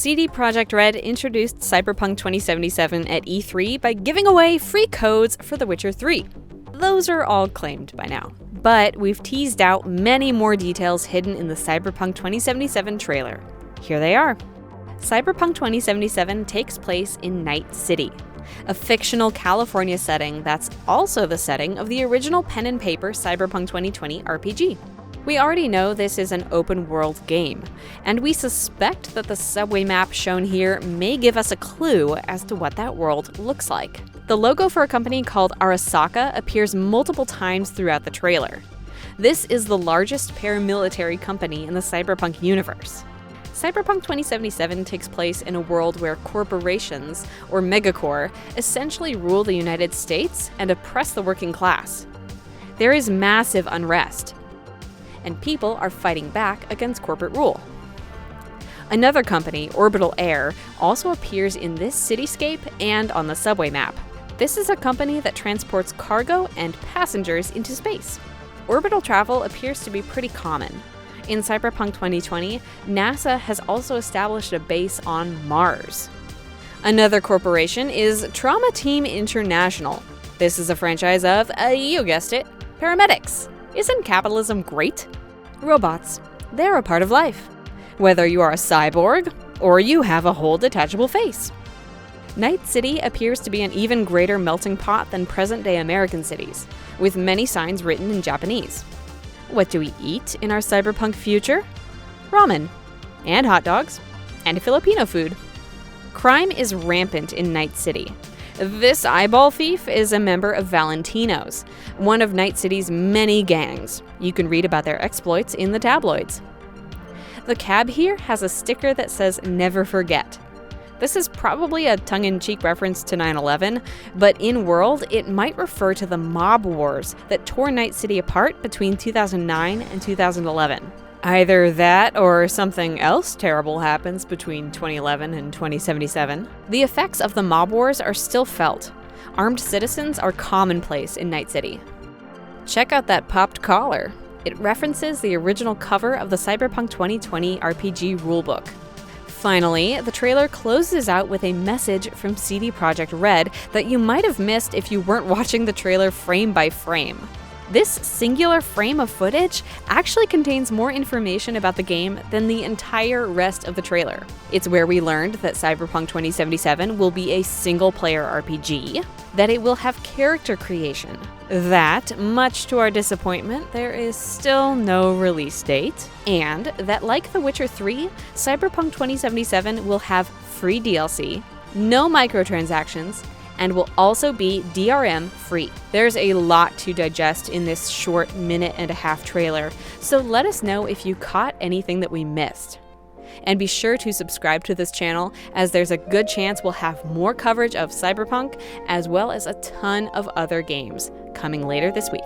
CD Projekt Red introduced Cyberpunk 2077 at E3 by giving away free codes for The Witcher 3. Those are all claimed by now. But we've teased out many more details hidden in the Cyberpunk 2077 trailer. Here they are. Cyberpunk 2077 takes place in Night City, a fictional California setting that's also the setting of the original pen and paper Cyberpunk 2020 RPG. We already know this is an open-world game, and we suspect that the subway map shown here may give us a clue as to what that world looks like. The logo for a company called Arasaka appears multiple times throughout the trailer. This is the largest paramilitary company in the Cyberpunk universe. Cyberpunk 2077 takes place in a world where corporations, or megacorp, essentially rule the United States and oppress the working class. There is massive unrest, and people are fighting back against corporate rule. Another company, Orbital Air, also appears in this cityscape and on the subway map. This is a company that transports cargo and passengers into space. Orbital travel appears to be pretty common. In Cyberpunk 2020, NASA has also established a base on Mars. Another corporation is Trauma Team International. This is a franchise of, you guessed it, paramedics. Isn't capitalism great? Robots. They're a part of life. Whether you are a cyborg or you have a whole detachable face. Night City appears to be an even greater melting pot than present-day American cities, with many signs written in Japanese. What do we eat in our cyberpunk future? Ramen, and hot dogs, and Filipino food. Crime is rampant in Night City. This eyeball thief is a member of Valentinos, one of Night City's many gangs. You can read about their exploits in the tabloids. The cab here has a sticker that says "Never Forget." This is probably a tongue-in-cheek reference to 9/11, but in-world, it might refer to the mob wars that tore Night City apart between 2009 and 2011. Either that or something else terrible happens between 2011 and 2077. The effects of the mob wars are still felt. Armed citizens are commonplace in Night City. Check out that popped collar. It references the original cover of the Cyberpunk 2020 RPG rulebook. Finally, the trailer closes out with a message from CD Projekt Red that you might have missed if you weren't watching the trailer frame by frame. This singular frame of footage actually contains more information about the game than the entire rest of the trailer. It's where we learned that Cyberpunk 2077 will be a single-player RPG, that it will have character creation, that, much to our disappointment, there is still no release date, and that, like The Witcher 3, Cyberpunk 2077 will have free DLC, no microtransactions, and will also be DRM free. There's a lot to digest in this short minute-and-a-half trailer, so let us know if you caught anything that we missed. And be sure to subscribe to this channel, as there's a good chance we'll have more coverage of Cyberpunk, as well as a ton of other games coming later this week.